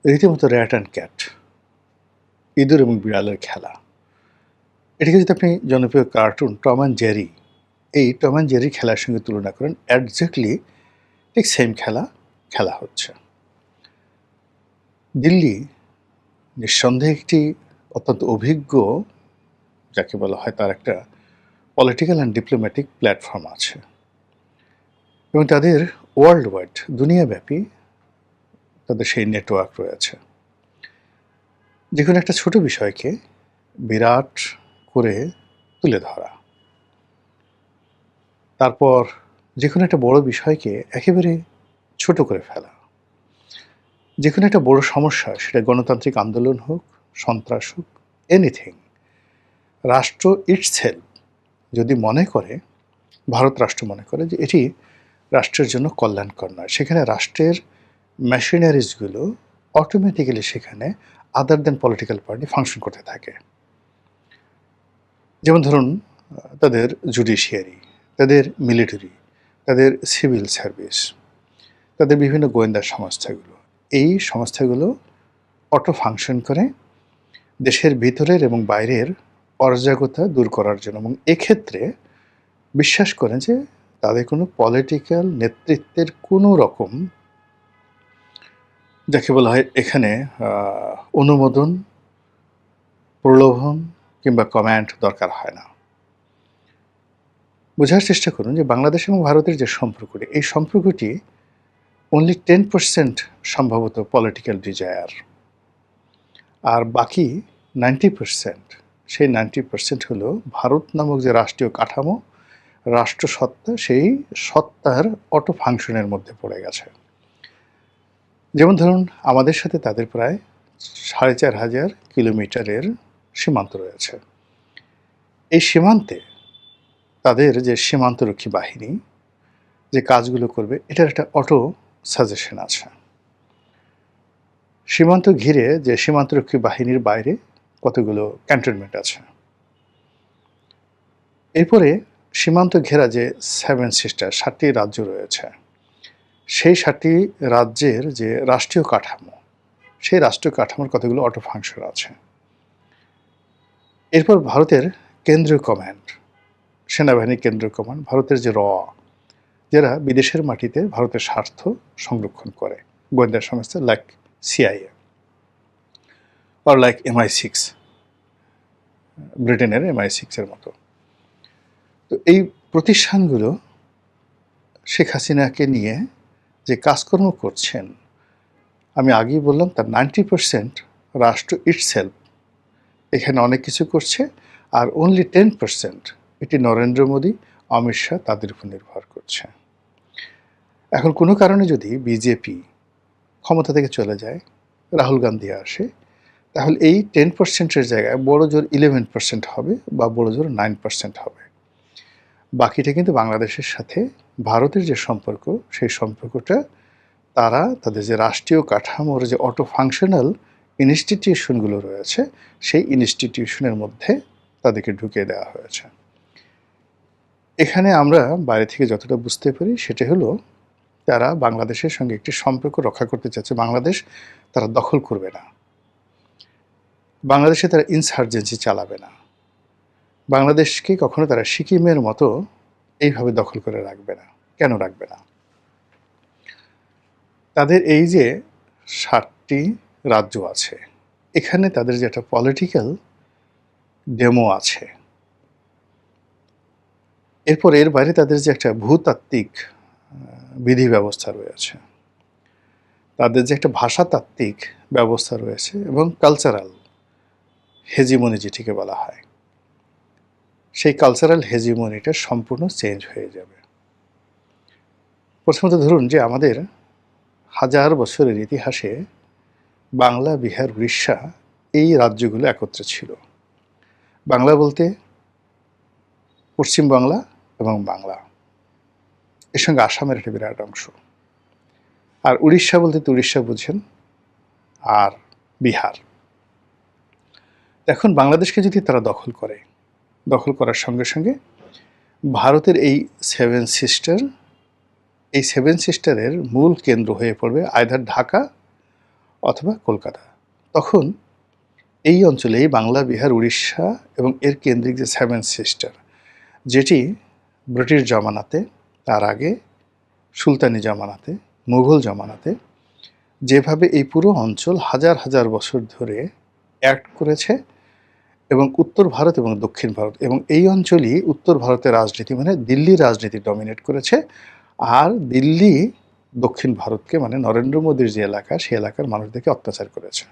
রীতিমতো rat and cat, ইঁদুর এবং বিড়ালের খেলা। এটাকে যদি আপনি জনপ্রিয় কার্টুন টম অ্যান্ড জেরি, এই টম অ্যান্ড জেরির খেলার সঙ্গে তুলনা করেন, একজ্যাক্টলি ঠিক সেম খেলা খেলা হচ্ছে। দিল্লি নিঃসন্দেহে একটি অত্যন্ত অভিজ্ঞ, যাকে বলা হয় তার একটা পলিটিক্যাল অ্যান্ড ডিপ্লোম্যাটিক প্ল্যাটফর্ম আছে, এবং তাদের ওয়ার্ল্ড ওয়াইড, দুনিয়াব্যাপী তাদের সেই নেটওয়ার্ক রয়েছে। যে কোনো একটা ছোট বিষয়কে বিরাট করে তুলে ধরা, তারপর যে কোনো একটা বড় বিষয়কে একেবারে ছোট করে ফেলা, যে কোনো একটা বড় সমস্যা, সেটা গণতান্ত্রিক আন্দোলন হোক, সন্ত্রাস হোক, এনিথিং, রাষ্ট্র ইটসেলফ যদি মনে করে, ভারত রাষ্ট্র মনে করে যে এটি রাষ্ট্রের জন্য কল্যাণকর নয়, সেখানে রাষ্ট্রের মেশিনারিজগুলো অটোমেটিক্যালি সেখানে আদার দেন পলিটিক্যাল পার্টি ফাংশন করতে থাকে। যেমন ধরুন, তাদের জুডিশিয়ারি, তাদের মিলিটারি, তাদের সিভিল সার্ভিস, তাদের বিভিন্ন গোয়েন্দা সংস্থাগুলো, এই সংস্থাগুলো অটো ফাংশন করে দেশের ভিতরের এবং বাইরের অরাজকতা দূর করার জন্য, এবং এক্ষেত্রে বিশ্বাস করেন যে তাদের কোনো পলিটিক্যাল নেতৃত্বের কোনো রকম, যাকে বলা হয় এখানে অনুমোদন, প্রলোভন কিংবা কমেন্ট দরকার হয় না। বোঝার চেষ্টা করুন যে বাংলাদেশ এবং ভারতের যে সম্পর্কটি, এই সম্পর্কটি অনলি 10% সম্ভবত পলিটিক্যাল ডিজায়ার, আর বাকি 90%, সেই 90% হলো ভারত নামক যে রাষ্ট্রীয় কাঠামো, রাষ্ট্রসত্তা, সেই সত্তার অটো ফাংশনের মধ্যে পড়ে গেছে। যেমন ধরুন, আমাদের সাথে তাদের প্রায় 4500 কিলোমিটারের সীমান্ত রয়েছে। এই সীমান্তে তাদের যে সীমান্তরক্ষী বাহিনী যে কাজগুলো করবে, এটার একটা অটো সাজেশন আছে। সীমান্ত ঘিরে যে সীমান্তরক্ষী বাহিনীর বাইরে কতগুলো ক্যান্টনমেন্ট আছে। এরপরে সীমান্ত ঘেরা যে 7 সিস্টার, 7টি রাজ্য রয়েছে, সেই 7টি রাজ্যের যে রাষ্ট্রীয় কাঠামো, সেই রাষ্ট্রীয় কাঠামোর কতগুলো অটো ফাংশন আছে। এরপর ভারতের কেন্দ্রীয় কমান্ড, সেনাবাহিনীর কেন্দ্রীয় কমান্ড, ভারতের যে যারা বিদেশের মাটিতে ভারতের স্বার্থ সংরক্ষণ করে, গোয়েন্দা সংস্থা লাইক CIA আর লাইক MI6, ব্রিটেনের MI6 এর মতো। তো এই প্রতিষ্ঠানগুলো শেখ হাসিনাকে নিয়ে যে কাজকর্ম করছেন, আমি আগেই বললাম তার 90% রাষ্ট্র ইটসেলফ এখানে অনেক কিছু করছে, আর অনলি 10% এটি নরেন্দ্র মোদী, অমিত শাহ তাদের উপর নির্ভর করছে। এখন কোনো কারণে যদি বিজেপি ক্ষমতা থেকে চলে যায়, রাহুল গান্ধী আসে, তাহলে এই 10%-এর জায়গায় বড় জোর 11% হবে, বা বড় জোর 9% হবে। বাকিটা কিন্তু বাংলাদেশের সাথে ভারতের যে সম্পর্ক, সেই সম্পর্কটা তারা তাদের যে রাষ্ট্রীয় কাঠামোর যে অটো ফাংশনাল ইনস্টিটিউশনগুলো রয়েছে, সেই ইনস্টিটিউশনের মধ্যে তাদেরকে ঢুকিয়ে দেওয়া হয়েছে। এখানে আমরা বাইরে থেকে যতটা বুঝতে পারি, সেটা হলো তারা বাংলাদেশের সঙ্গে একটি সম্পর্ক রক্ষা করতে চাচ্ছে। বাংলাদেশ তারা দখল করবে না, বাংলাদেশে তারা ইনসার্জেন্সি চালাবে না, বাংলাদেশকে কখনো তারা সিকিমের মতো এইভাবে দখল করে রাখবে না। কেন রাখবে না? তাদের এই যে 7টি রাজ্য আছে, এখানে তাদের যে একটা পলিটিক্যাল ডেমো আছে, এরপর এর বাইরে তাদের যে একটা ভূতাত্ত্বিক বিধি ব্যবস্থা রয়েছে, তাদের যে একটা ভাষাতাত্ত্বিক ব্যবস্থা রয়েছে, এবং কালচারাল হেজিমনি যেটিকে বলা হয়, সেই কালচারাল হেজিমনিটা সম্পূর্ণ চেঞ্জ হয়ে যাবে। প্রথমত ধরুন যে আমাদের হাজার বছরের ইতিহাসে বাংলা, বিহার, উড়িষ্যা, এই রাজ্যগুলো একত্রে ছিল। বাংলা বলতে পশ্চিম বাংলা এবং বাংলা, এর সঙ্গে আসামের একটা বিরাট অংশ, আর উড়িষ্যা বলতে তো উড়িষ্যা বুঝেন, আর বিহার। এখন বাংলাদেশকে যদি তারা দখল করে, দখল করার সঙ্গে সঙ্গে ভারতের এই 7 সিস্টার, এই 7 সিস্টারের মূল কেন্দ্র হয়ে পড়বে আইদার ঢাকা অথবা কলকাতা। তখন এই অঞ্চলে বাংলা, বিহার, উড়িষ্যা এবং এর কেন্দ্রিক যে সেভেন সিস্টার, যেটি ব্রিটিশ জমানাতে, তার আগে সুলতানি জমানাতে, মুঘল জমানাতে যেভাবে এই পুরো অঞ্চল হাজার হাজার বছর ধরে অ্যাক্ট করেছে, এবং উত্তর ভারত এবং দক্ষিণ ভারত, এবং এই অঞ্চলই উত্তর ভারতের রাজনীতি মানে দিল্লির রাজনীতি ডমিনেট করেছে, আর দিল্লি দক্ষিণ ভারতকে মানে নরেন্দ্র মোদীর যে এলাকা, সেই এলাকার মানুষদেরকে অত্যাচার করেছে।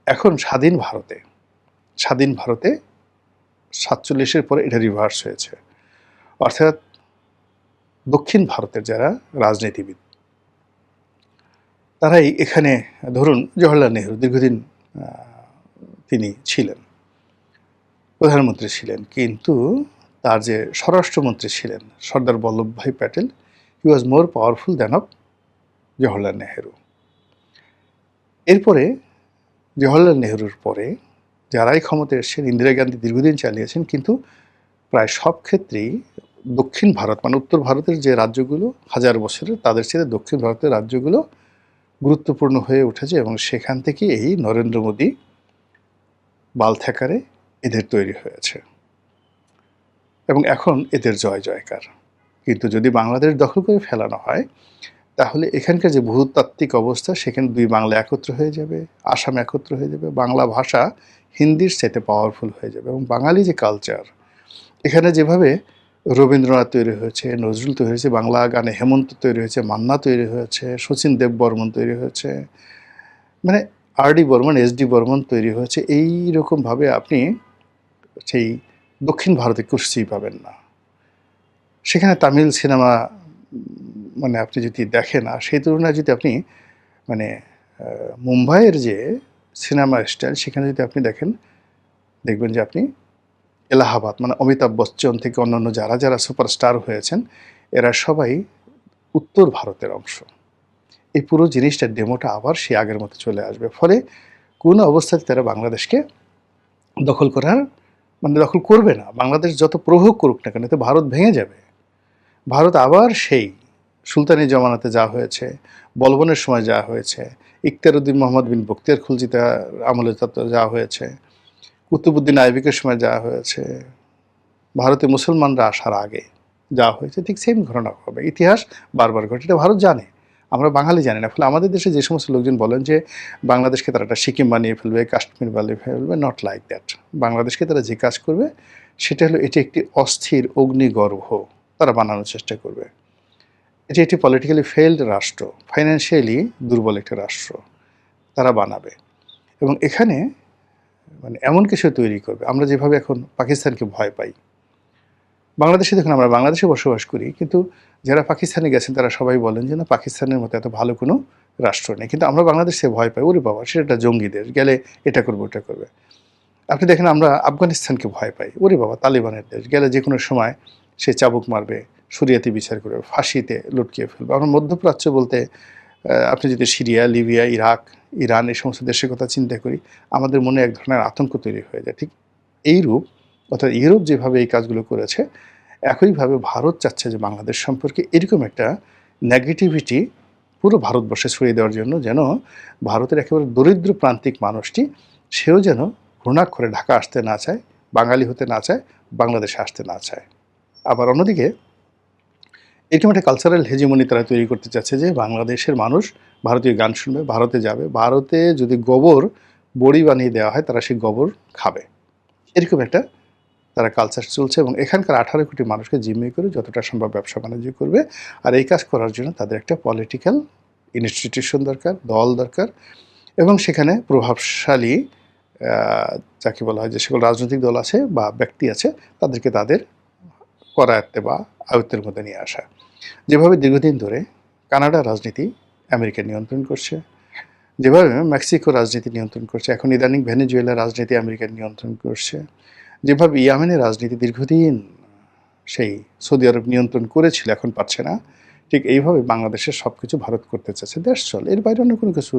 এখন স্বাধীন ভারতে 47-এর পরে এটা রিভার্স হয়েছে, অর্থাৎ দক্ষিণ ভারতের যারা রাজনীতিবিদ তারাই এখানে, ধরুন জওহরলাল নেহরু দীর্ঘদিন তিনি ছিলেন, প্রধানমন্ত্রী ছিলেন, কিন্তু তার যে স্বরাষ্ট্রমন্ত্রী ছিলেন Sardar Vallabhbhai Patel, he was more powerful than of Jawaharlal Nehru. এরপরে জওহরলাল নেহরুর পরে যারাই ক্ষমতায় এসেছেন, ইন্দিরা গান্ধী দীর্ঘদিন চালিয়েছেন, কিন্তু প্রায় সব ক্ষেত্রেই দক্ষিণ ভারত মানে উত্তর ভারতের যে রাজ্যগুলো হাজার বছরের, তাদের সাথে দক্ষিণ ভারতের রাজ্যগুলো গুরুত্বপূর্ণ হয়ে উঠেছে, এবং সেখান থেকে এই নরেন্দ্র মোদী বালথ্যাকারে এদের তৈরি হয়েছে, এবং এখন এদের জয় জয়কার। কিন্তু যদি বাংলাদেশ দখল করে ফেলানো হয়, তাহলে এখানকার যে ভূতাত্ত্বিক অবস্থা, সেখানে দুই বাংলা একত্র হয়ে যাবে, আসাম একত্র হয়ে যাবে, বাংলা ভাষা হিন্দির সাথে পাওয়ারফুল হয়ে যাবে, এবং বাঙালি যে কালচার, এখানে যেভাবে রবীন্দ্রনাথ তৈরি হয়েছে, নজরুল তৈরি হয়েছে, বাংলা গানে হেমন্ত তৈরি হয়েছে, মান্না তৈরি হয়েছে, শচীন দেববর্মন তৈরি হয়েছে, মানে আর.ডি. বর্মন, এস.ডি. বর্মন তৈরি হয়েছে, এই রকমভাবে আপনি সেই দক্ষিণ ভারতে কুস্তিই পাবেন না। সেখানে তামিল সিনেমা মানে আপনি যদি দেখেন, আর সেই তুলনায় যদি আপনি মানে মুম্বাইয়ের যে সিনেমা স্টাইল, সেখানে যদি আপনি দেখেন, দেখবেন যে আপনি এলাহাবাদ মানে অমিতাভ বচ্চন থেকে অন্যান্য যারা যারা সুপারস্টার হয়েছেন, এরা সবাই উত্তর ভারতের অংশ। এই পুরো জিনিসটার ডেমোটা আবার সে আগের মতো চলে আসবে, ফলে কোনো অবস্থাতে তারা বাংলাদেশকে দখল করার মানে দখল করবে না। বাংলাদেশ যত প্রভোগ করুক না কেন, তো ভারত ভেঙে যাবে। ভারত আবার সেই সুলতানি জমানাতে যা হয়েছে, বলবনের সময় যা হয়েছে, ইখতিয়ারউদ্দিন মোহাম্মদ বিন বখতিয়ার খুলজিতে আমলে যা হয়েছে, কুতুবুদ্দিন আইবিকের সময় যা হয়েছে, ভারতে মুসলমানরা আসার আগে যা হয়েছে, ঠিক সেম ঘটনা হবে। ইতিহাস বারবার ঘটে, এটা ভারত জানে, আমরা বাঙালি জানি না। ফলে আমাদের দেশে যে সমস্ত লোকজন বলেন যে বাংলাদেশকে তারা একটা সিকিম বানিয়ে ফেলবে, কাশ্মীর বানিয়ে ফেলবে, নট লাইক দ্যাট। বাংলাদেশকে তারা যে কাজ করবে সেটা হলো, এটি একটি অস্থির অগ্নিগর্ভ তারা বানানোর চেষ্টা করবে। এটি একটি পলিটিক্যালি ফেইল্ড রাষ্ট্র, ফাইন্যান্সিয়ালি দুর্বল একটি রাষ্ট্র তারা বানাবে, এবং এখানে মানে এমন কিছু তৈরি করবে। আমরা যেভাবে এখন পাকিস্তানকে ভয় পাই, বাংলাদেশে দেখুন, আমরা বাংলাদেশে বসবাস করি, কিন্তু যারা পাকিস্তানে গেছেন তারা সবাই বলেন যে না, পাকিস্তানের মতো এত ভালো কোনো রাষ্ট্র নেই, কিন্তু আমরা বাংলাদেশে ভয় পাই, ওরে বাবা সেটা জঙ্গি দেশ, গেলে এটা করবে ওটা করবে। আপনি দেখেন, আমরা আফগানিস্তানকে ভয় পাই, ওরে বাবা তালিবানের দেশ, গেলে যে কোনো সময় সে চাবুক মারবে, শরিয়াতি বিচার করবে, ফাঁসিতে লটকিয়ে ফেলবে। আমরা মধ্যপ্রাচ্য বলতে আপনি যদি সিরিয়া, লিবিয়া, ইরাক, ইরান এই সমস্ত দেশের কথা চিন্তা করি, আমাদের মনে এক ধরনের আতঙ্ক তৈরি হয়ে যায়। ঠিক এইরূপ, অর্থাৎ ইউরোপ যেভাবে এই কাজগুলো করেছে, একইভাবে ভারত চাচ্ছে যে বাংলাদেশ সম্পর্কে এরকম একটা নেগেটিভিটি পুরো ভারতবর্ষে ছড়িয়ে দেওয়ার জন্য, যেন ভারতের একেবারে দরিদ্র প্রান্তিক মানুষটি, সেও যেন ঘৃণাক্ষরে ঢাকা আসতে না চায়, বাঙালি হতে না চায়, বাংলাদেশে আসতে না চায়। আবার অন্যদিকে এরকম একটা কালচারাল হেজিমনি তারা তৈরি করতে চাচ্ছে যে বাংলাদেশের মানুষ ভারতীয় গান শুনবে, ভারতে যাবে, ভারতে যদি গোবর বড়ি বানিয়ে দেওয়া হয় তারা সেই গোবর খাবে, এরকম একটা তারা কালচার চলছে। এবং এখানকার 18 কোটি মানুষকে জিম্মি করে যতটা সম্ভব ব্যবসা বাণিজ্য করবে। আর এই কাজ করার জন্য তাদের একটা পলিটিক্যাল ইনস্টিটিউশন দরকার, দল দরকার, এবং সেখানে প্রভাবশালী যাকে বলা হয় যে সকল রাজনৈতিক দল আছে বা ব্যক্তি আছে, তাদেরকে তাদের করায়ত্তে বা আয়ত্তের মধ্যে নিয়ে আসা। যেভাবে দীর্ঘদিন ধরে কানাডা রাজনীতি আমেরিকা নিয়ন্ত্রণ করছে, যেভাবে মেক্সিকো রাজনীতি নিয়ন্ত্রণ করছে, এখন ইদানিং ভেনেজুয়েলা রাজনীতি আমেরিকা নিয়ন্ত্রণ করছে, যেভাবে ইয়েমেনের রাজনীতি দীর্ঘদিন সেই সৌদি আরব নিয়ন্ত্রণ করেছিল, এখন পাচ্ছে না, ঠিক এইভাবে বাংলাদেশের সব কিছু ভারত করতে চাচ্ছে। দেশ চল, এর বাইরে অন্য কোনো কিছু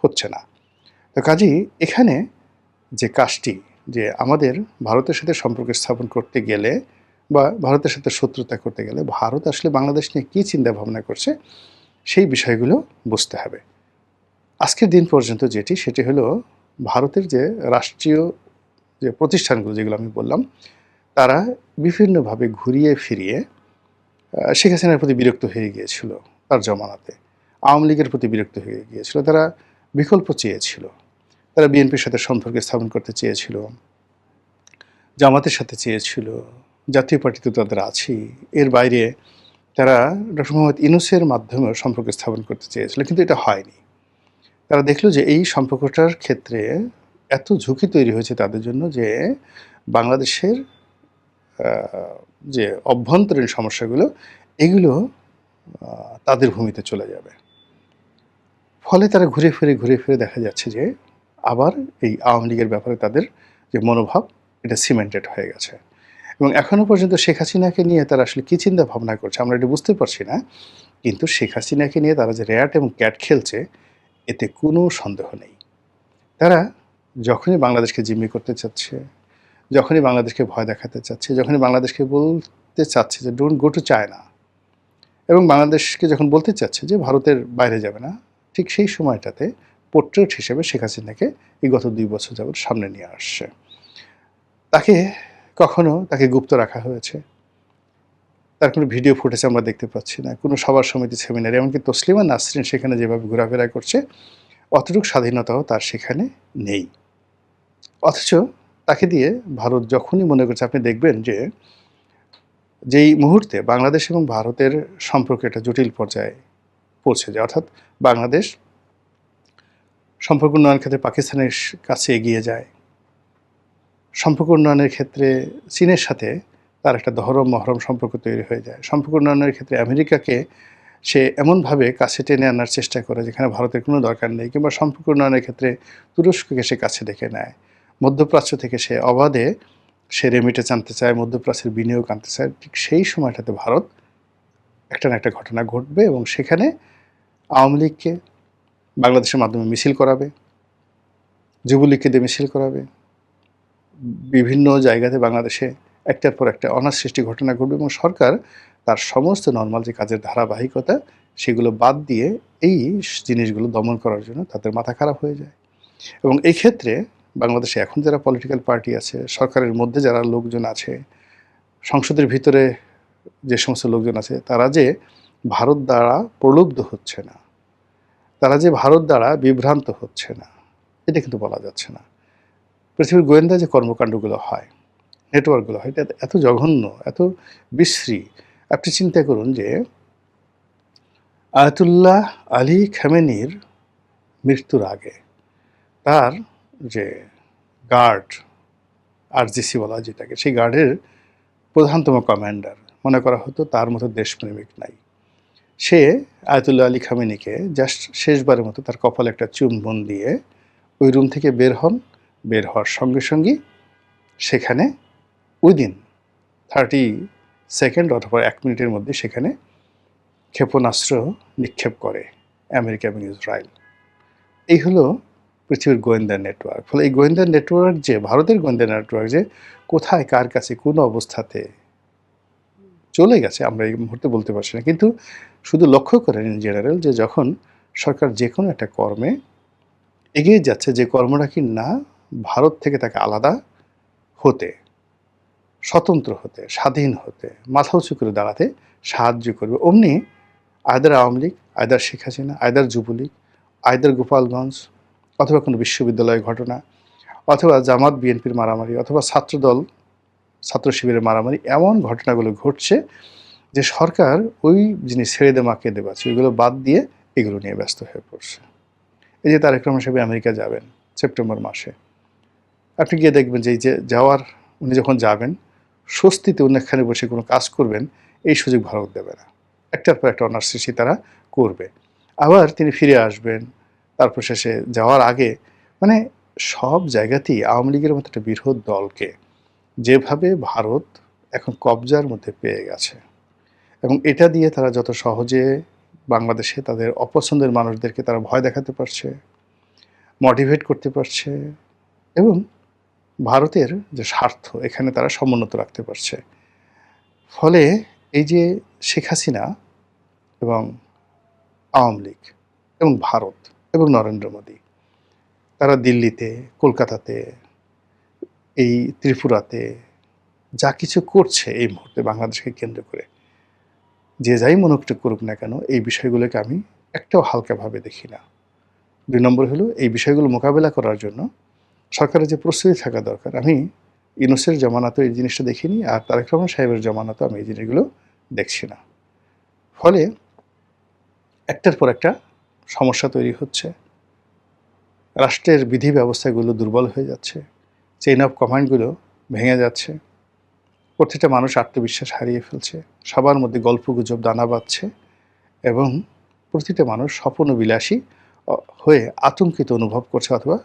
হচ্ছে না। তো কাজেই এখানে যে কাজটি, যে আমাদের ভারতের সাথে সম্পর্ক স্থাপন করতে গেলে বা ভারতের সাথে শত্রুতা করতে গেলে, ভারত আসলে বাংলাদেশ নিয়ে কী চিন্তা ভাবনা করছে, সেই বিষয়গুলো বুঝতে হবে। আজকের দিন পর্যন্ত সেটি হলো ভারতের যে রাষ্ট্রীয় যে প্রতিষ্ঠানগুলো যেগুলো আমি বললাম, তারা বিভিন্নভাবে ঘুরিয়ে ফিরিয়ে শেখ হাসিনার প্রতি বিরক্ত হয়ে গিয়েছিল তার জমানাতে। আওয়ামী লীগের প্রতি বিরক্ত হয়ে গিয়েছিল। তারা বিকল্প চেয়েছিল। তারা বিএনপির সাথে সম্পর্ক স্থাপন করতে চেয়েছিল, জামাতের সাথে চেয়েছিল, জাতীয় পার্টি তো তাদের আছেই। এর বাইরে তারা ডক্টর মোহাম্মদ ইউনূসের মাধ্যমেও সম্পর্ক স্থাপন করতে চেয়েছিল, কিন্তু এটা হয়নি। তারা দেখল যে এই সম্পর্কটার ক্ষেত্রে এত ঝুঁকি তৈরি হয়েছে তাদের জন্য যে বাংলাদেশের যে অভ্যন্তরীণ সমস্যাগুলো, এগুলো তাদের ভূমিতে চলে যাবে। ফলে তারা ঘুরে ফিরে দেখা যাচ্ছে যে আবার এই আওয়ামী লীগের ব্যাপারে তাদের যে মনোভাব, এটা সিমেন্টেড হয়ে গেছে। এবং এখনও পর্যন্ত শেখ হাসিনাকে নিয়ে তারা আসলে কী চিন্তা ভাবনা করছে আমরা এটা বুঝতে পারছি না। কিন্তু শেখ হাসিনাকে নিয়ে তারা যে র্যাট এবং ক্যাট খেলছে, এতে কোনো সন্দেহ নেই। তারা যখনই বাংলাদেশকে জিম্মি করতে চাচ্ছে, যখনই বাংলাদেশকে ভয় দেখাতে চাচ্ছে, যখনই বাংলাদেশকে বলতে চাচ্ছে যে ডোন্ট গো টু চায়না, এবং বাংলাদেশকে যখন বলতে চাচ্ছে যে ভারতের বাইরে যাবে না, ঠিক সেই সময়টাতে পোর্ট্রেট হিসেবে শেখ হাসিনাকে এই গত 2 বছর যাবৎ সামনে নিয়ে আসছে। কখনো তাকে গুপ্ত রাখা হয়েছে। তার কোনো ভিডিও ফুটেজ আমরা দেখতে পাচ্ছি না। কোনো সভা সমিতি, সেমিনারে, এমনকি তসলিমা নাসরিন সেখানে যেভাবে ঘোরাফেরা করছে, অতটুকু স্বাধীনতাও তার সেখানে নেই। অথচ তাকে দিয়ে ভারত যখনই মনে করছে, আপনি দেখবেন যে যেই মুহূর্তে বাংলাদেশ এবং ভারতের সম্পর্ক একটা জটিল পর্যায়ে পৌঁছে যায়, অর্থাৎ বাংলাদেশ সম্পর্ক উন্নয়নের ক্ষেত্রে পাকিস্তানের কাছে এগিয়ে যায়, সম্পর্ক উন্নয়নের ক্ষেত্রে চীনের সাথে তার একটা মহরম সম্পর্ক তৈরি হয়ে যায়, সম্পর্ক উন্নয়নের ক্ষেত্রে আমেরিকাকে সে এমনভাবে কাছে টেনে আনার চেষ্টা করে যেখানে ভারতের কোনো দরকার নেই, কিংবা সম্পর্ক উন্নয়নের ক্ষেত্রে তুরস্ককে সে কাছে ডেকে নেয়, মধ্যপ্রাচ্য থেকে সে অবাধে সে রেমিটেন্স আনতে চায়, মধ্যপ্রাচ্যের বিনিয়োগ আনতে চায়। ঠিক সেই সময়টাতে ভারত একটা না একটা ঘটনা ঘটবে এবং সেখানে আওয়ামী লীগকে বাংলাদেশের মাধ্যমে মিছিল করাবে, যুবলীগকে দিয়ে মিছিল করাবে, বিভিন্ন জায়গাতে বাংলাদেশে একটার পর একটা অনার সৃষ্টি ঘটনা ঘটবে এবং সরকার তার সমস্ত নর্মাল যে কাজের ধারাবাহিকতা, সেগুলো বাদ দিয়ে এই জিনিসগুলো দমন করার জন্য তাদের মাথা খারাপ হয়ে যায়। এবং এই ক্ষেত্রে বাংলাদেশে এখন যারা পলিটিক্যাল পার্টি আছে, সরকারের মধ্যে যারা লোকজন আছে, সংসদের ভিতরে যে সমস্ত লোকজন আছে, তারা যে ভারত দ্বারা প্রলুব্ধ হচ্ছে না, তারা যে ভারত দ্বারা বিভ্রান্ত হচ্ছে না, এটা কিন্তু বলা যাচ্ছে না। পৃথিবীর গোয়েন্দা যে কর্মকাণ্ডগুলো হয়, নেটওয়ার্কগুলো হয়, এটা এত জঘন্য, এত বিশ্রী। আপনি চিন্তা করুন যে আয়াতুল্লাহ আলী খামেনির মৃত্যুর আগে তার যে গার্ড, আরজিসি বলা যেটাকে, সেই গার্ডের প্রধানতম কমান্ডার মনে করা হতো, তার মতো দেশপ্রেমিক নাই। সে আয়াতুল্লাহ আলী খামেনিকে জাস্ট শেষবারের মতো তার কপালে একটা চুম্বন দিয়ে ওই রুম থেকে বের হন। বের হওয়ার সঙ্গে সঙ্গেই সেখানে উইদিন 30 সেকেন্ড অথবা 1 মিনিটের মধ্যে সেখানে ক্ষেপণাস্ত্র নিক্ষেপ করে আমেরিকা এবং ইসরায়েল। এই হলো পৃথিবীর গোয়েন্দা নেটওয়ার্ক। ফলে এই গোয়েন্দা নেটওয়ার্ক, যে ভারতের গোয়েন্দা নেটওয়ার্ক, যে কোথায় কার কাছে কোন অবস্থাতে চলে গেছে আমরা এই মুহূর্তে বলতে পারছি না। কিন্তু শুধু লক্ষ্য করেন ইন জেনারেল যে যখন সরকার যে কোনো একটা কর্মে এগিয়ে যাচ্ছে, যে কর্মটা কি না ভারত থেকে তাকে আলাদা হতে, স্বতন্ত্র হতে, স্বাধীন হতে, মাথা উঁচু করে দাঁড়াতে সাহায্য করবে, অমনি আয়দার আওয়ামী লীগ, আয়দার শেখ হাসিনা, আয়দার যুবলীগ, আয়দার গোপালগঞ্জ, অথবা কোনো বিশ্ববিদ্যালয়ের ঘটনা, অথবা জামাত বিএনপির মারামারি, অথবা ছাত্রদল ছাত্র শিবিরের মারামারি, এমন ঘটনাগুলো ঘটছে যে সরকার ওই জিনিস ছেড়ে দে মাকে দেবাচ্ছে, ওইগুলো বাদ দিয়ে এগুলো নিয়ে ব্যস্ত হয়ে পড়ছে। এই যে তারেক রহমান সাহেব আমেরিকা যাবেন সেপ্টেম্বর মাসে, আপনি গিয়ে দেখবেন যে এই যে যাওয়ার, উনি যখন যাবেন স্বস্তিতে অনেকখানে বসে কোনো কাজ করবেন, এই সুযোগ ভারত দেবে না। একটার পর একটা অনার সৃষ্টি তারা করবে। আবার তিনি ফিরে আসবেন, তারপর শেষে যাওয়ার আগে মানে সব জায়গাতেই আওয়ামী লীগের মতো একটা বৃহৎ দলকে যেভাবে ভারত এখন কবজার মধ্যে পেয়ে গেছে, এবং এটা দিয়ে তারা যত সহজে বাংলাদেশে তাদের অপছন্দের মানুষদেরকে তারা ভয় দেখাতে পারছে, মোটিভেট করতে পারছে, এবং ভারতের যে স্বার্থ এখানে তারা সমুন্নত রাখতে পারছে। ফলে এই যে শেখ হাসিনা এবং আওয়ামী লীগ এবং ভারত এবং নরেন্দ্র মোদী, তারা দিল্লিতে, কলকাতাতে, এই ত্রিপুরাতে যা কিছু করছে এই মুহূর্তে বাংলাদেশকে কেন্দ্র করে, যে যাই মনোযোগ করুক না কেন, এই বিষয়গুলোকে আমি একটাও হালকাভাবে দেখি না। ২ নম্বর হলো, এই বিষয়গুলো মোকাবেলা করার জন্য সরকারের যে প্রস্তুতি থাকা দরকার, আমি ইউনূসের জমানাতেও এই জিনিসটা দেখিনি, আর তারেক রহমান সাহেবের জমানাতেও আমি এই জিনিসগুলো দেখছি না। ফলে একটার পর একটা সমস্যা তৈরি হচ্ছে, রাষ্ট্রের বিধি ব্যবস্থাগুলো দুর্বল হয়ে যাচ্ছে, চেইন অফ কমান্ডগুলো ভেঙে যাচ্ছে, প্রতিটা মানুষ আত্মবিশ্বাস হারিয়ে ফেলছে, সবার মধ্যে গল্পগুজব দানা বাঁধছে, এবং প্রতিটা মানুষ স্বপ্নবিলাসী হয়ে আতঙ্কিত অনুভব করছে অথবা